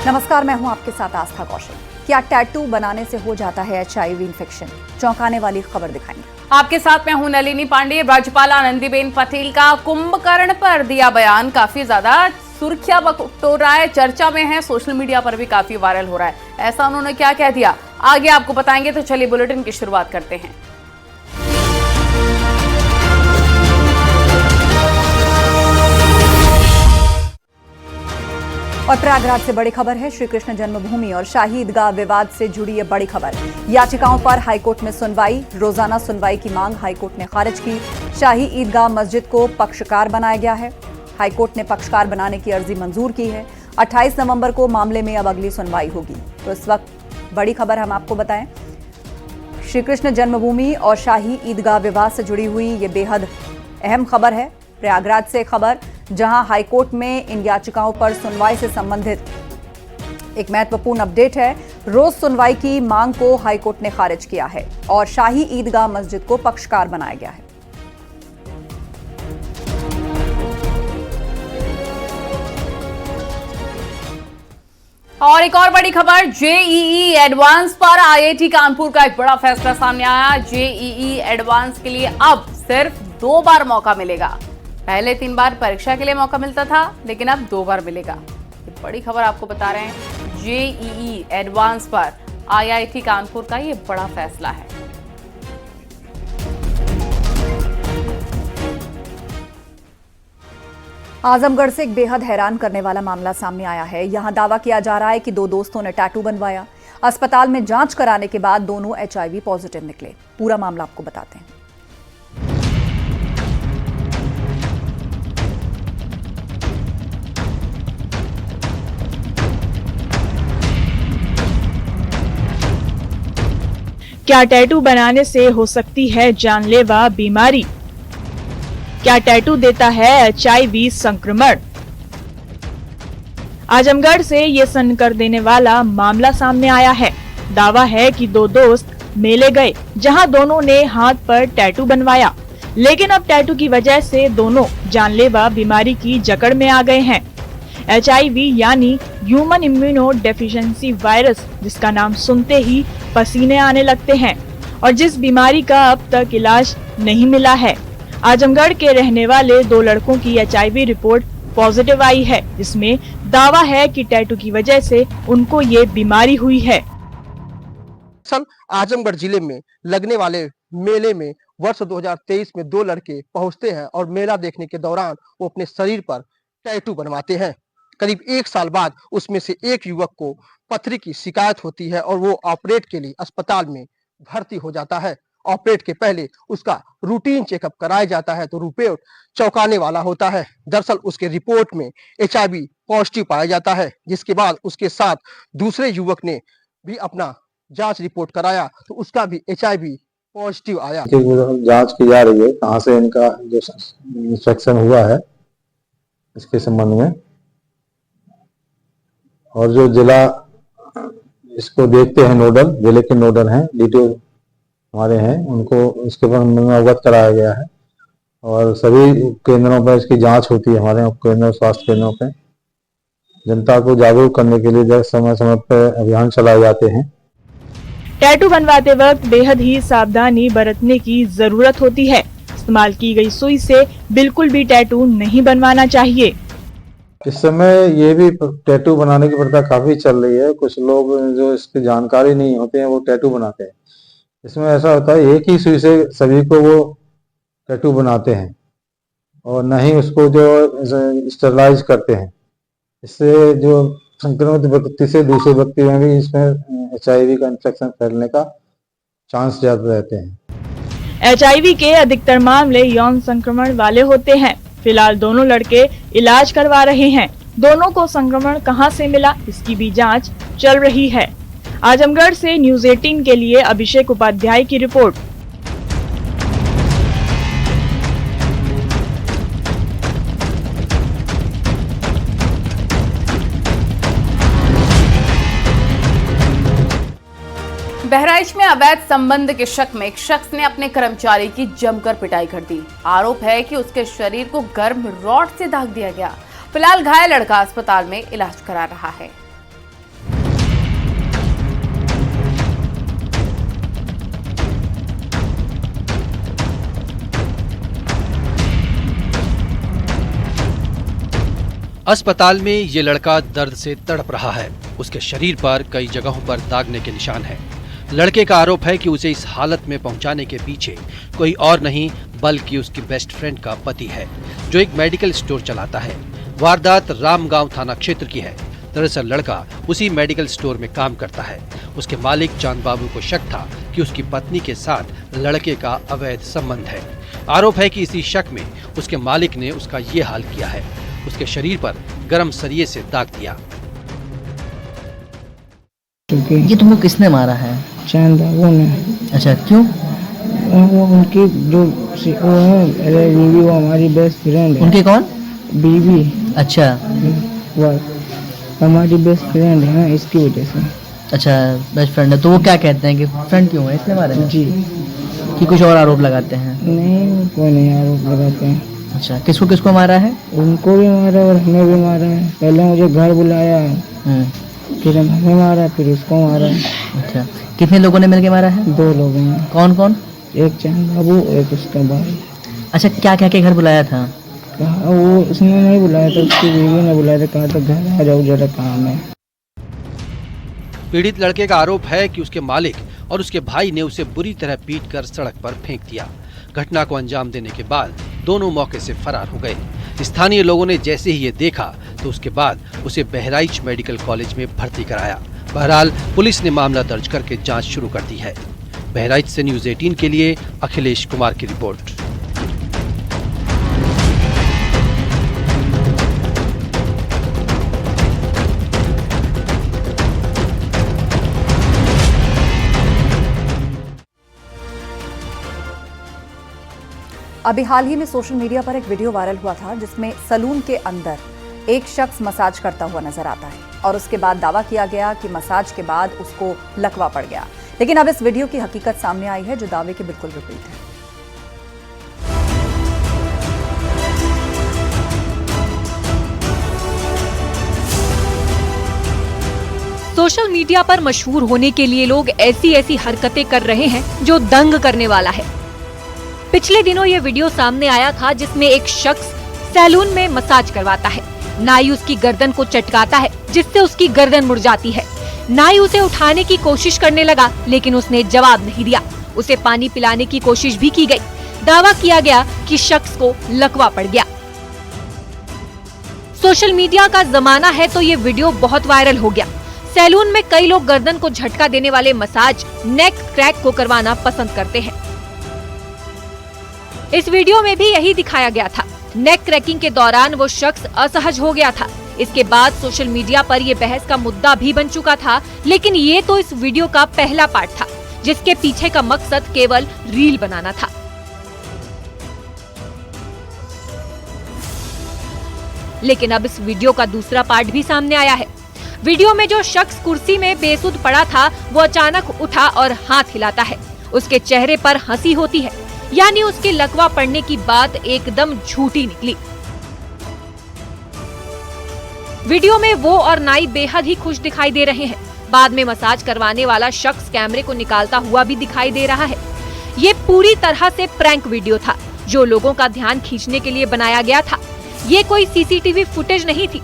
नमस्कार, मैं हूं आपके साथ आस्था कौशल। क्या टैटू बनाने से हो जाता है HIV इन्फेक्शन? चौंकाने वाली खबर दिखाएंगे। आपके साथ मैं हूं नलिनी पांडे। राज्यपाल आनंदीबेन पटेल का कुंभकर्ण पर दिया बयान काफी ज्यादा सुर्खियां बटोर रहा है, चर्चा में है, सोशल मीडिया पर भी काफी वायरल हो रहा है। ऐसा उन्होंने क्या कह दिया, आगे आपको बताएंगे। तो चलिए बुलेटिन की शुरुआत करते हैं। और प्रयागराज से बड़ी खबर है। श्री कृष्ण जन्मभूमि और शाही ईदगाह विवाद से जुड़ी ये बड़ी खबर। याचिकाओं पर हाईकोर्ट में सुनवाई। रोजाना सुनवाई की मांग हाईकोर्ट ने खारिज की। शाही ईदगाह मस्जिद को पक्षकार बनाया गया है। हाईकोर्ट ने पक्षकार बनाने की अर्जी मंजूर की है। 28 नवंबर को मामले में अब अगली सुनवाई होगी। तो इस वक्त बड़ी खबर हम आपको बताएं, श्री कृष्ण जन्मभूमि और शाही ईदगाह विवाद से जुड़ी हुई ये बेहद अहम खबर है। प्रयागराज से खबर, जहां हाईकोर्ट में इन याचिकाओं पर सुनवाई से संबंधित एक महत्वपूर्ण अपडेट है। रोज सुनवाई की मांग को हाईकोर्ट ने खारिज किया है और शाही ईदगाह मस्जिद को पक्षकार बनाया गया है। और एक और बड़ी खबर, JEE एडवांस पर IIT कानपुर का एक बड़ा फैसला सामने आया। JEE एडवांस के लिए अब सिर्फ 2 बार मौका मिलेगा। पहले 3 बार परीक्षा के लिए मौका मिलता था, लेकिन अब 2 बार मिलेगा। ये बड़ी खबर आपको बता रहे हैं। JEE एडवांस पर IIT कानपुर का ये बड़ा फैसला है। आजमगढ़ से एक बेहद हैरान करने वाला मामला सामने आया है। यहां दावा किया जा रहा है कि 2 दोस्तों ने टैटू बनवाया। अस्पताल में जांच कराने के बाद दोनों HIV पॉजिटिव निकले। पूरा मामला आपको बताते हैं। क्या टैटू बनाने से हो सकती है जानलेवा बीमारी? क्या टैटू देता है HIV संक्रमण? आजमगढ़ से ये सन कर देने वाला मामला सामने आया है। दावा है कि 2 दोस्त मेले गए, जहां दोनों ने हाथ पर टैटू बनवाया, लेकिन अब टैटू की वजह से दोनों जानलेवा बीमारी की जकड़ में आ गए हैं। HIV यानी ह्यूमन इम्यूनो डेफिशिएंसी वायरस, जिसका नाम सुनते ही पसीने आने लगते हैं और जिस बीमारी का अब तक इलाज नहीं मिला है। आजमगढ़ के रहने वाले 2 लड़कों की HIV रिपोर्ट पॉजिटिव आई है, जिसमें दावा है कि टैटू की वजह से उनको ये बीमारी हुई है। आजमगढ़ जिले में लगने वाले मेले में वर्ष 2023 में 2 लड़के पहुंचते हैं और मेला देखने के दौरान वो अपने शरीर पर टैटू बनवाते हैं। करीब 1 साल बाद उसमें से एक युवक को पथरी की शिकायत होती है और वो ऑपरेट के लिए अस्पताल में भर्ती हो जाता है। ऑपरेट के पहले उसका रूटीन चेकअप कराया जाता है तो रिपोर्ट चौंकाने वाला होता है। दरअसल उसके रिपोर्ट में HIV पॉजिटिव पाया जाता है, जिसके बाद उसके साथ दूसरे युवक ने भी अपना जांच रिपोर्ट कराया तो उसका भी HIV पॉजिटिव आया। जांच की जा रही है कहाँ से इनका जो इंफेक्शन हुआ है इसके संबंध में, और जो जिला इसको देखते हैं, नोडल जिले के नोडल हैं, DTO हमारे हैं, उनको इसके बारे में अवगत कराया गया है और सभी केंद्रों पर इसकी जांच होती है। हमारे उपकेंद्र स्वास्थ्य केंद्रों पे जनता को जागरूक करने के लिए समय समय पर अभियान चलाए जाते हैं। टैटू बनवाते वक्त बेहद ही सावधानी बरतने की जरूरत होती है। इस्तेमाल की गई सुई से बिल्कुल भी टैटू नहीं बनवाना चाहिए। इस समय ये भी टैटू बनाने की प्रथा काफी चल रही है। कुछ लोग जो इसकी जानकारी नहीं होते हैं वो टैटू बनाते हैं। इसमें ऐसा होता है एक ही सुई से सभी को वो टैटू बनाते हैं और न ही उसको जो स्टरलाइज करते हैं। इससे जो संक्रमित व्यक्ति से दूसरे व्यक्ति में भी इसमें HIV का इन्फेक्शन फैलने का चांस ज्यादा रहते हैं। HIV के अधिकतर मामले यौन संक्रमण वाले होते हैं। फिलहाल दोनों लड़के इलाज करवा रहे हैं। दोनों को संक्रमण कहां से मिला, इसकी भी जांच चल रही है। आजमगढ़ से न्यूज़ 18 के लिए अभिषेक उपाध्याय की रिपोर्ट। बहराइच में अवैध संबंध के शक में एक शख्स ने अपने कर्मचारी की जमकर पिटाई कर दी। आरोप है कि उसके शरीर को गर्म रॉड से दाग दिया गया। फिलहाल घायल लड़का अस्पताल में इलाज करा रहा है। अस्पताल में ये लड़का दर्द से तड़प रहा है। उसके शरीर पर कई जगहों पर दागने के निशान हैं। लड़के का आरोप है कि उसे इस हालत में पहुंचाने के पीछे कोई और नहीं बल्कि उसकी बेस्ट फ्रेंड का पति है, जो एक मेडिकल स्टोर चलाता है। वारदात रामगांव थाना क्षेत्र की है। दरअसल लड़का उसी मेडिकल स्टोर में काम करता है। उसके मालिक चांद बाबू को शक था कि उसकी पत्नी के साथ लड़के का अवैध संबंध है। आरोप है कि इसी शक में उसके मालिक ने उसका ये हाल किया है। उसके शरीर पर गर्म सरिये से दाग दिया। ये तुमको किसने मारा है? चांद बाबू ने। अच्छा, क्यों? वो उनकी जो वो है अरे बीवी, वो हमारी बेस्ट फ्रेंड है। उनके कौन? बीवी। अच्छा, वो हमारी बेस्ट फ्रेंड है ना, इसकी वजह से। अच्छा, बेस्ट फ्रेंड है। तो वो क्या कहते हैं कि फ्रेंड क्यों है, इसलिए मारे हैं? जी। कि कुछ और आरोप लगाते हैं? नहीं, कोई नहीं आरोप लगाते हैं। अच्छा, किसको किसको मारा है? उनको भी मारा और हमें भी मारा है। पहले मुझे घर बुलाया, फिर हमें मारा, फिर उसको मारा। अच्छा, कितने लोगों ने मिलके मारा है? 2 लोग हैं। कौन कौन? एक चांद बाबू, एक उसका भाई। अच्छा, क्या क्या के घर बुलाया था? वो उसने नहीं बुलाया था, उसकी बीवी ने बुलाया था। कहा था घर आ जाओ, जरा काम है। पीड़ित लड़के का आरोप है कि उसके मालिक और उसके भाई ने उसे बुरी तरह पीटकर सड़क पर फेंक दिया। घटना को अंजाम देने के बाद दोनों मौके से फरार हो गए। स्थानीय लोगों ने जैसे ही ये देखा तो उसके बाद उसे बहराइच मेडिकल कॉलेज में भर्ती कराया। बहरहाल पुलिस ने मामला दर्ज करके जांच शुरू कर दी है। बहराइच से न्यूज़ 18 के लिए अखिलेश कुमार की रिपोर्ट। अभी हाल ही में सोशल मीडिया पर एक वीडियो वायरल हुआ था जिसमें सलून के अंदर एक शख्स मसाज करता हुआ नजर आता है और उसके बाद दावा किया गया कि मसाज के बाद उसको लकवा पड़ गया। लेकिन अब इस वीडियो की हकीकत सामने आई है जो दावे के बिल्कुल विपरीत है। सोशल मीडिया पर मशहूर होने के लिए लोग ऐसी ऐसी हरकतें कर रहे हैं जो दंग करने वाला है। पिछले दिनों ये वीडियो सामने आया था जिसमें एक शख्स सैलून में मसाज करवाता है। नाई उसकी गर्दन को चटकाता है जिससे उसकी गर्दन मुड़ जाती है। नाई उसे उठाने की कोशिश करने लगा लेकिन उसने जवाब नहीं दिया। उसे पानी पिलाने की कोशिश भी की गई। दावा किया गया कि शख्स को लकवा पड़ गया। सोशल मीडिया का जमाना है तो ये वीडियो बहुत वायरल हो गया। सैलून में कई लोग गर्दन को झटका देने वाले मसाज नेक क्रैक को करवाना पसंद करते हैं। इस वीडियो में भी यही दिखाया गया था। नेक क्रैकिंग के दौरान वो शख्स असहज हो गया था। इसके बाद सोशल मीडिया पर ये बहस का मुद्दा भी बन चुका था। लेकिन ये तो इस वीडियो का पहला पार्ट था जिसके पीछे का मकसद केवल रील बनाना था। लेकिन अब इस वीडियो का दूसरा पार्ट भी सामने आया है। वीडियो में जो शख्स कुर्सी में बेसुध पड़ा था वो अचानक उठा और हाथ हिलाता है। उसके चेहरे पर हंसी होती है, यानी उसके लकवा पड़ने की बात एकदम झूठी निकली। वीडियो में वो और नाई बेहद ही खुश दिखाई दे रहे हैं। बाद में मसाज करवाने वाला शख्स कैमरे को निकालता हुआ भी दिखाई दे रहा है। ये पूरी तरह से प्रैंक वीडियो था जो लोगों का ध्यान खींचने के लिए बनाया गया था। ये कोई सीसीटीवी फुटेज नहीं थी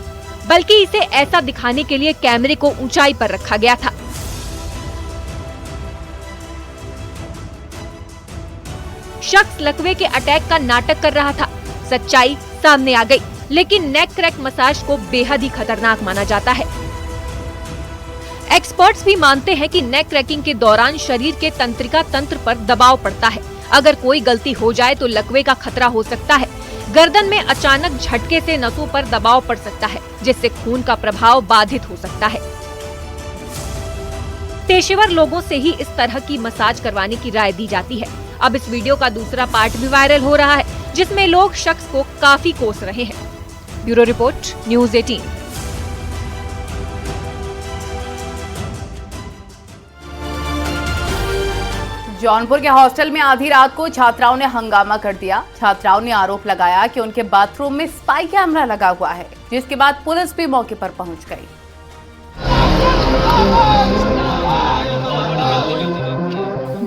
बल्कि इसे ऐसा दिखाने के लिए कैमरे को ऊंचाई पर रखा गया था। शख्स लकवे के अटैक का नाटक कर रहा था। सच्चाई सामने आ गई, लेकिन नेक क्रैक मसाज को बेहद ही खतरनाक माना जाता है। एक्सपर्ट्स भी मानते हैं कि नेक क्रैकिंग के दौरान शरीर के तंत्रिका तंत्र पर दबाव पड़ता है। अगर कोई गलती हो जाए तो लकवे का खतरा हो सकता है। गर्दन में अचानक झटके से नसों पर दबाव पड़ सकता है जिससे खून का प्रभाव बाधित हो सकता है। पेशेवर लोगों से ही इस तरह की मसाज करवाने की राय दी जाती है। अब इस वीडियो का दूसरा पार्ट भी वायरल हो रहा है जिसमें लोग शख्स को काफी कोस रहे हैं। Bureau report, news 18। जौनपुर के हॉस्टल में आधी रात को छात्राओं ने हंगामा कर दिया। छात्राओं ने आरोप लगाया कि उनके बाथरूम में स्पाई कैमरा लगा हुआ है, जिसके बाद पुलिस भी मौके पर पहुंच गई।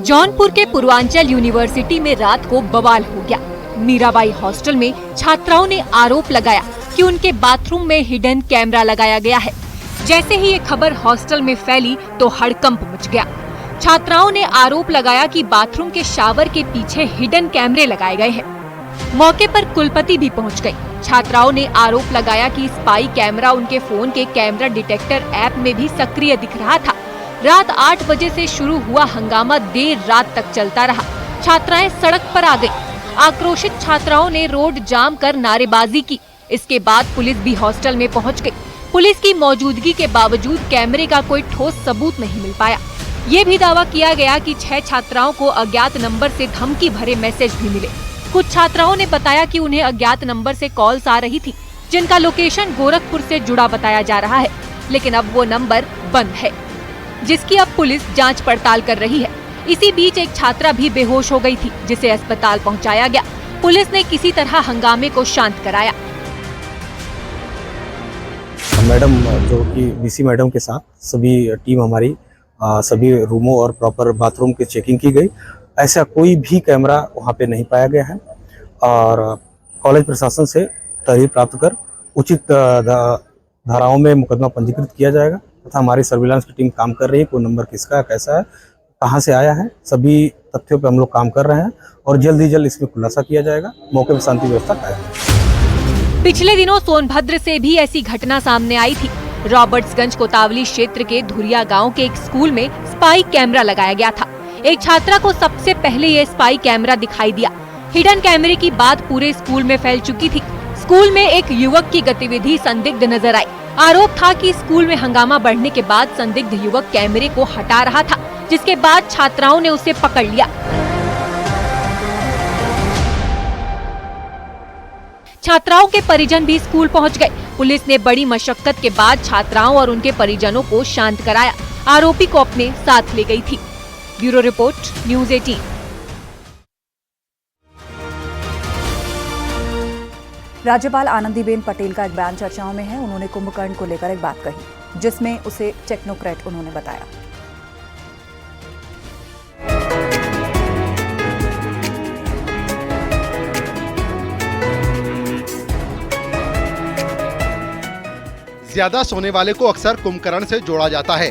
जौनपुर के पूर्वांचल यूनिवर्सिटी में रात को बवाल हो गया। मीराबाई हॉस्टल में छात्राओं ने आरोप लगाया कि उनके बाथरूम में हिडन कैमरा लगाया गया है। जैसे ही ये खबर हॉस्टल में फैली तो हड़कंप मच गया। छात्राओं ने आरोप लगाया कि बाथरूम के शावर के पीछे हिडन कैमरे लगाए गए हैं। मौके पर कुलपति भी पहुंच गई। छात्राओं ने आरोप लगाया कि स्पाई कैमरा उनके फोन के कैमरा डिटेक्टर ऐप में भी सक्रिय दिख रहा था। रात 8 बजे से शुरू हुआ हंगामा देर रात तक चलता रहा। छात्राएं सड़क पर आ गईं। आक्रोशित छात्राओं ने रोड जाम कर नारेबाजी की। इसके बाद पुलिस भी हॉस्टल में पहुंच गई। पुलिस की मौजूदगी के बावजूद कैमरे का कोई ठोस सबूत नहीं मिल पाया। ये भी दावा किया गया कि 6 छात्राओं को अज्ञात नंबर से धमकी भरे मैसेज भी मिले। कुछ छात्राओं ने बताया कि उन्हें अज्ञात नंबर से कॉल्स आ रही थी, जिनका लोकेशन गोरखपुर से जुड़ा बताया जा रहा है, लेकिन अब वो नंबर बंद है, जिसकी अब पुलिस जांच पड़ताल कर रही है। इसी बीच एक छात्रा भी बेहोश हो गई थी, जिसे अस्पताल पहुंचाया गया। पुलिस ने किसी तरह हंगामे को शांत कराया। मैडम जो कि बीसी मैडम के साथ सभी टीम हमारी सभी रूमों और प्रॉपर बाथरूम की चेकिंग की गई। ऐसा कोई भी कैमरा वहाँ पे नहीं पाया गया है और कॉलेज प्रशासन से तहरीर प्राप्त कर उचित धाराओं में मुकदमा पंजीकृत किया जाएगा तथा हमारी सर्विलांस की टीम काम कर रही है। कोई नंबर किसका है, कैसा है, कहाँ से आया है, सभी तथ्यों पे हम लोग काम कर रहे हैं और जल्द ही जल्द इसमें खुलासा किया जाएगा। मौके पर शांति व्यवस्था कायम है। पिछले दिनों सोनभद्र से भी ऐसी घटना सामने आई थी। रॉबर्ट्सगंज कोतावली क्षेत्र के धुरिया गांव के एक स्कूल में स्पाई कैमरा लगाया गया था। एक छात्रा को सबसे पहले ये स्पाई कैमरा दिखाई दिया। हिडन कैमरे की बात पूरे स्कूल में फैल चुकी थी। स्कूल में एक युवक की गतिविधि संदिग्ध नजर आई। आरोप था कि स्कूल में हंगामा बढ़ने के बाद संदिग्ध युवक कैमरे को हटा रहा था, जिसके बाद छात्राओं ने उसे पकड़ लिया। छात्राओं के परिजन भी स्कूल पहुंच गए। पुलिस ने बड़ी मशक्कत के बाद छात्राओं और उनके परिजनों को शांत कराया। आरोपी को अपने साथ ले गई थी। Bureau report, news 18। राज्यपाल आनंदीबेन पटेल का एक बयान चर्चाओं में है। उन्होंने कुंभकर्ण को लेकर एक बात कही, जिसमें उसे टेक्नोक्रेट उन्होंने बताया। ज्यादा सोने वाले को अक्सर कुंभकर्ण से जोड़ा जाता है।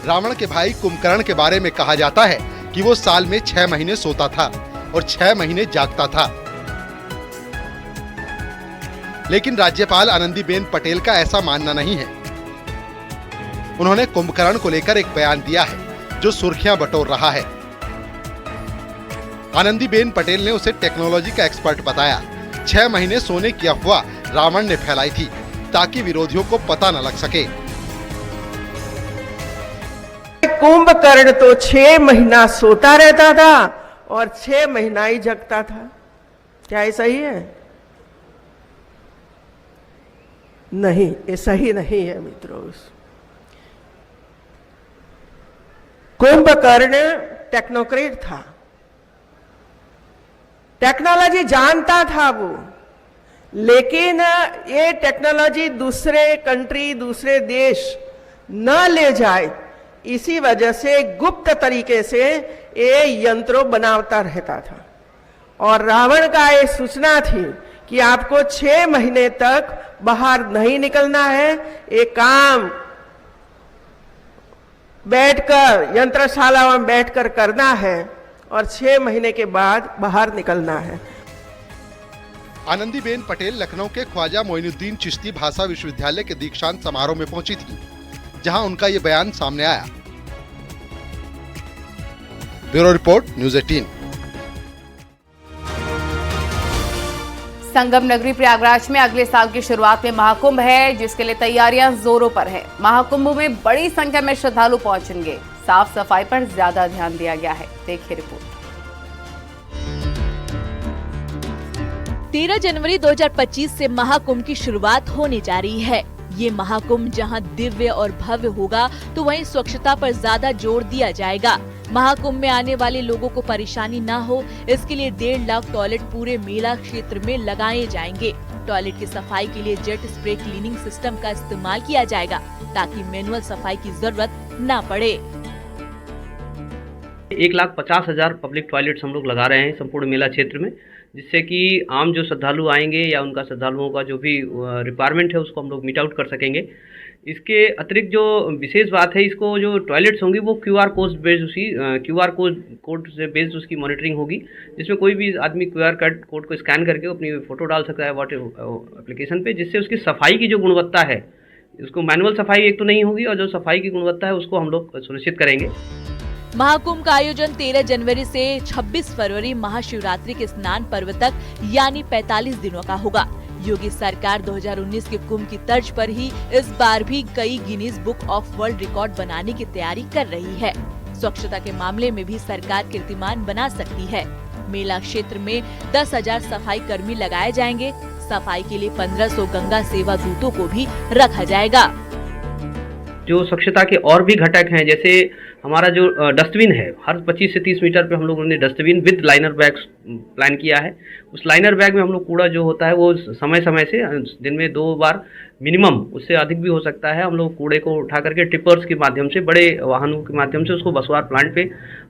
रावण के भाई कुंभकर्ण के बारे में कहा जाता है कि वो साल में 6 महीने सोता था और 6 महीने जागता था। लेकिन राज्यपाल आनंदीबेन पटेल का ऐसा मानना नहीं है। उन्होंने कुंभकर्ण को लेकर एक बयान दिया है जो सुर्खियां बटोर रहा है। आनंदीबेन पटेल ने उसे टेक्नोलॉजी का एक्सपर्ट बताया। 6 महीने सोने की अफवाह रावण ने फैलाई थी ताकि विरोधियों को पता न लग सके। कुंभकर्ण तो 6 महीना सोता रहता था और 6 महीना ही जगता था। क्या ये सही है? नहीं, ये सही नहीं है मित्रों। कुंभकर्ण टेक्नोक्रेट था, टेक्नोलॉजी जानता था वो, लेकिन ये टेक्नोलॉजी दूसरे कंट्री, दूसरे देश न ले जाए, इसी वजह से गुप्त तरीके से ये यंत्रों बनाता रहता था। और रावण का ये सूचना थी कि आपको 6 महीने तक बाहर नहीं निकलना है, ये काम बैठकर यंत्रशाला में बैठकर करना है और 6 महीने के बाद बाहर निकलना है। आनंदीबेन पटेल लखनऊ के ख्वाजा मोइनुद्दीन चिश्ती भाषा विश्वविद्यालय के दीक्षांत समारोह में पहुंची थी, जहां उनका ये बयान सामने आया। Bureau report, news 18। संगम नगरी प्रयागराज में अगले साल की शुरुआत में महाकुंभ है, जिसके लिए तैयारियां जोरों पर है। महाकुंभ में बड़ी संख्या में श्रद्धालु पहुंचेंगे। साफ सफाई पर ज्यादा ध्यान दिया गया है। देखिए रिपोर्ट। 13 जनवरी 2025 से महाकुंभ की शुरुआत होने जा रही है। ये महाकुंभ जहां दिव्य और भव्य होगा, तो वहीं स्वच्छता पर ज्यादा जोर दिया जाएगा। महाकुंभ में आने वाले लोगों को परेशानी ना हो, इसके लिए 1.5 लाख टॉयलेट पूरे मेला क्षेत्र में लगाए जाएंगे। टॉयलेट की सफाई के लिए जेट स्प्रे क्लीनिंग सिस्टम का इस्तेमाल किया जाएगा, ताकि मैनुअल सफाई की जरूरत ना पड़े। 1,50,000 पब्लिक टॉयलेट्स हम लोग लगा रहे हैं संपूर्ण मेला क्षेत्र में, जिससे कि आम जो श्रद्धालु आएंगे या उनका श्रद्धालुओं का जो भी रिक्वायरमेंट है उसको हम लोग मीट आउट कर सकेंगे। इसके अतिरिक्त जो विशेष बात है, इसको जो टॉयलेट्स होंगी वो QR कोड बेस्ड कोड से बेस्ड उसकी मॉनिटरिंग होगी, जिसमें कोई भी आदमी QR कोड को स्कैन करके अपनी फ़ोटो डाल सकता है व्हाट एप्लीकेशन पे, जिससे उसकी सफाई की जो गुणवत्ता है, उसको मैनुअल सफाई एक तो नहीं होगी और जो सफाई की गुणवत्ता है उसको हम लोग सुनिश्चित करेंगे। महाकुंभ का आयोजन 13 जनवरी से 26 फरवरी महाशिवरात्रि के स्नान पर्व तक यानी 45 दिनों का होगा। योगी सरकार 2019 के कुंभ की तर्ज पर ही इस बार भी कई Guinness book of world record बनाने की तैयारी कर रही है। स्वच्छता के मामले में भी सरकार कीर्तिमान बना सकती है। मेला क्षेत्र में 10,000 सफाई कर्मी लगाए जाएंगे। सफाई के लिए 1500 गंगा सेवा दूतों को भी रखा जाएगा। जो स्वच्छता के और भी घटक हैं, जैसे हमारा जो डस्टबिन है, हर 25 से 30 मीटर पे हम लोगों ने dustbin with liner bag plan किया है। उस लाइनर बैग में हम लोग कूड़ा जो होता है वो समय समय से दिन में 2 बार मिनिमम, उससे अधिक भी हो सकता है, हम लोग कूड़े को उठा करके टिपर्स के माध्यम से, बड़े वाहनों के माध्यम से उसको बसवार प्लांट पे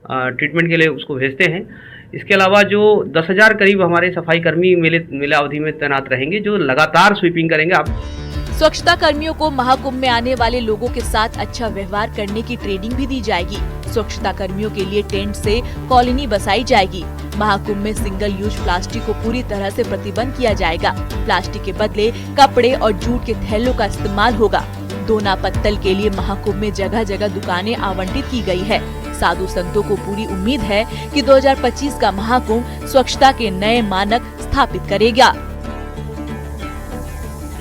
ट्रीटमेंट के लिए उसको भेजते हैं। इसके अलावा जो 10,000 करीब हमारे सफाई कर्मी मेला अवधि में तैनात रहेंगे, जो लगातार स्वीपिंग करेंगे। स्वच्छता कर्मियों को महाकुंभ में आने वाले लोगों के साथ अच्छा व्यवहार करने की ट्रेनिंग भी दी जाएगी। स्वच्छता कर्मियों के लिए टेंट से कॉलोनी बसाई जाएगी। महाकुंभ में सिंगल यूज प्लास्टिक को पूरी तरह से प्रतिबंध किया जाएगा। प्लास्टिक के बदले कपड़े और जूट के थैलों का इस्तेमाल होगा। दोना पत्तल के लिए महाकुंभ में जगह जगह दुकानें आवंटित की गई है। साधु संतों को पूरी उम्मीद है कि 2025 का महाकुंभ स्वच्छता के नए मानक स्थापित करेगा।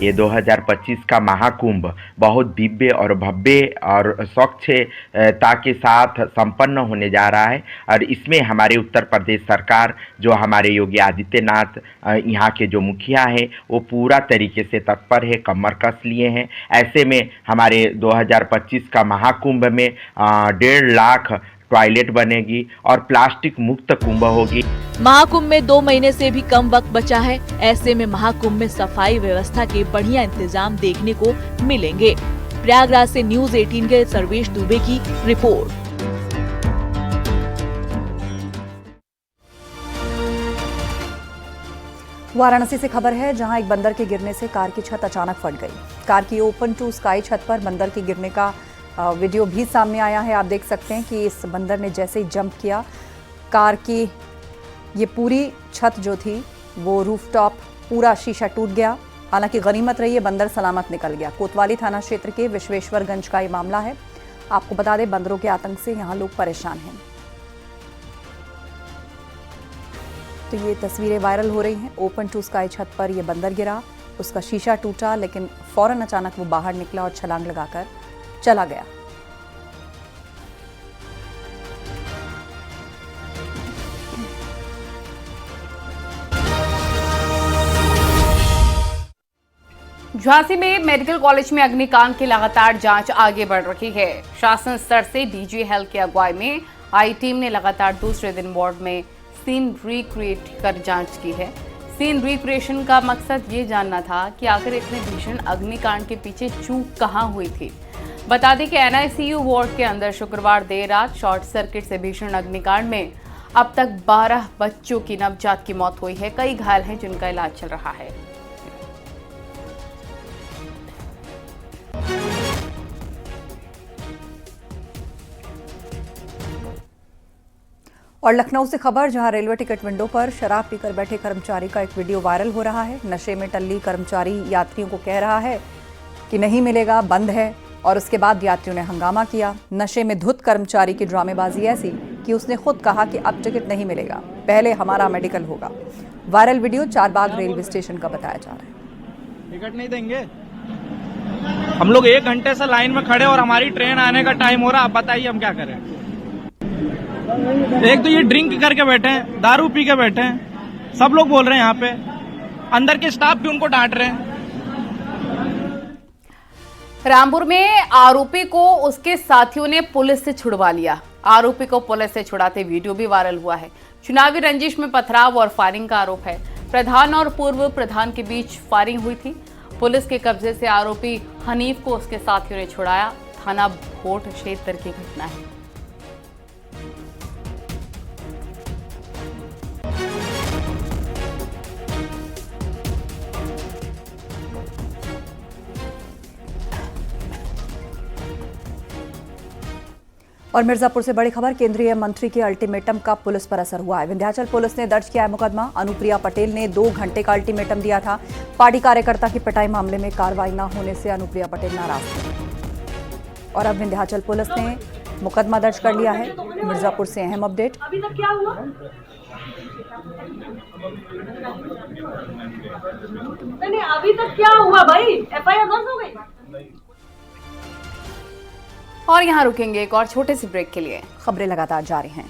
ये 2025 का महाकुंभ बहुत दिव्य और भव्य और स्वच्छता के साथ संपन्न होने जा रहा है और इसमें हमारे उत्तर प्रदेश सरकार, जो हमारे योगी आदित्यनाथ यहाँ के जो मुखिया है, वो पूरा तरीके से तत्पर है, कमर कस लिए हैं। ऐसे में हमारे 2025 का महाकुंभ में 1.5 लाख टॉयलेट बनेगी और प्लास्टिक मुक्त कुंभ होगी। महाकुंभ में 2 महीने से भी कम वक्त बचा है। ऐसे में महाकुंभ में सफाई व्यवस्था के बढ़िया इंतजाम देखने को मिलेंगे। प्रयागराज से न्यूज़ 18 के सर्वेश दुबे की रिपोर्ट। वाराणसी से खबर है, जहां एक बंदर के गिरने से कार की छत अचानक फट गई। कार की ओपन टू स्काई छत पर बंदर के गिरने का वीडियो भी सामने आया है। आप देख सकते हैं कि इस बंदर ने जैसे ही जंप किया, कार की ये पूरी छत जो थी वो रूफटॉप पूरा शीशा टूट गया। हालांकि गनीमत रही है, बंदर सलामत निकल गया। कोतवाली थाना क्षेत्र के विश्वेश्वरगंज का ये मामला है। आपको बता दें, बंदरों के आतंक से यहाँ लोग परेशान हैं। तो ये तस्वीरें वायरल हो रही हैं। ओपन टू स्काई छत पर ये बंदर गिरा, उसका शीशा टूटा, लेकिन फौरन अचानक वो बाहर निकला और छलांग लगाकर चला गया। झांसी में मेडिकल कॉलेज में अग्निकांड की लगातार जांच आगे बढ़ रही है। शासन स्तर से डीजी हेल्थ की अगुवाई में आई टीम ने लगातार दूसरे दिन वार्ड में सीन रिक्रिएट कर जांच की है। सीन रिक्रिएशन का मकसद ये जानना था कि आखिर इतने भीषण अग्निकांड के पीछे चूक कहां हुई थी। बता दें कि NICU वार्ड के अंदर शुक्रवार देर रात शॉर्ट सर्किट से भीषण अग्निकांड में अब तक 12 बच्चों की नवजात की मौत हुई है। कई घायल हैं जिनका इलाज चल रहा है। और लखनऊ से खबर, जहां रेलवे टिकट विंडो पर शराब पीकर बैठे कर्मचारी का एक वीडियो वायरल हो रहा है। नशे में टल्ली कर्मचारी यात्रियों को कह रहा है कि नहीं मिलेगा, बंद है, और उसके बाद यात्रियों ने हंगामा किया। नशे में धुत कर्मचारी की ड्रामेबाजी ऐसी कि उसने खुद कहा कि अब टिकट नहीं मिलेगा, पहले हमारा मेडिकल होगा। Viral video Charbagh railway station का बताया जा रहा है। टिकट नहीं देंगे, हम लोग 1 घंटे से लाइन में खड़े और हमारी ट्रेन आने का टाइम हो रहा, आप बताइए हम क्या करें। एक तो ये ड्रिंक करके बैठे हैं, दारू पी के बैठे हैं, सब लोग बोल रहे हैं यहाँ पे, अंदर के स्टाफ भी उनको डांट रहे हैं। रामपुर में आरोपी को उसके साथियों ने पुलिस से छुड़वा लिया। आरोपी को पुलिस से छुड़ाते वीडियो भी वायरल हुआ है। चुनावी रंजिश में पथराव और फायरिंग का आरोप है। प्रधान और पूर्व प्रधान के बीच फायरिंग हुई थी। पुलिस के कब्जे से आरोपी हनीफ को उसके साथियों ने छुड़ाया। थाना भोट क्षेत्र की घटना है। और मिर्जापुर से बड़ी खबर, केंद्रीय मंत्री के अल्टीमेटम का पुलिस पर असर हुआ है। विंध्याचल पुलिस ने दर्ज किया है मुकदमा। अनुप्रिया पटेल ने 2 घंटे का अल्टीमेटम दिया था। पार्टी कार्यकर्ता की पिटाई मामले में कार्रवाई न होने से अनुप्रिया पटेल नाराज थी और अब विंध्याचल पुलिस ने मुकदमा दर्ज कर लिया है। मिर्जापुर से अहम अपडेट। अभी तक क्या हुआ? नहीं, अभी तक क्या हुआ भाई? एफआईआर दर्ज हो गई। और यहाँ रुकेंगे एक और छोटे से ब्रेक के लिए। खबरें लगातार जारी हैं।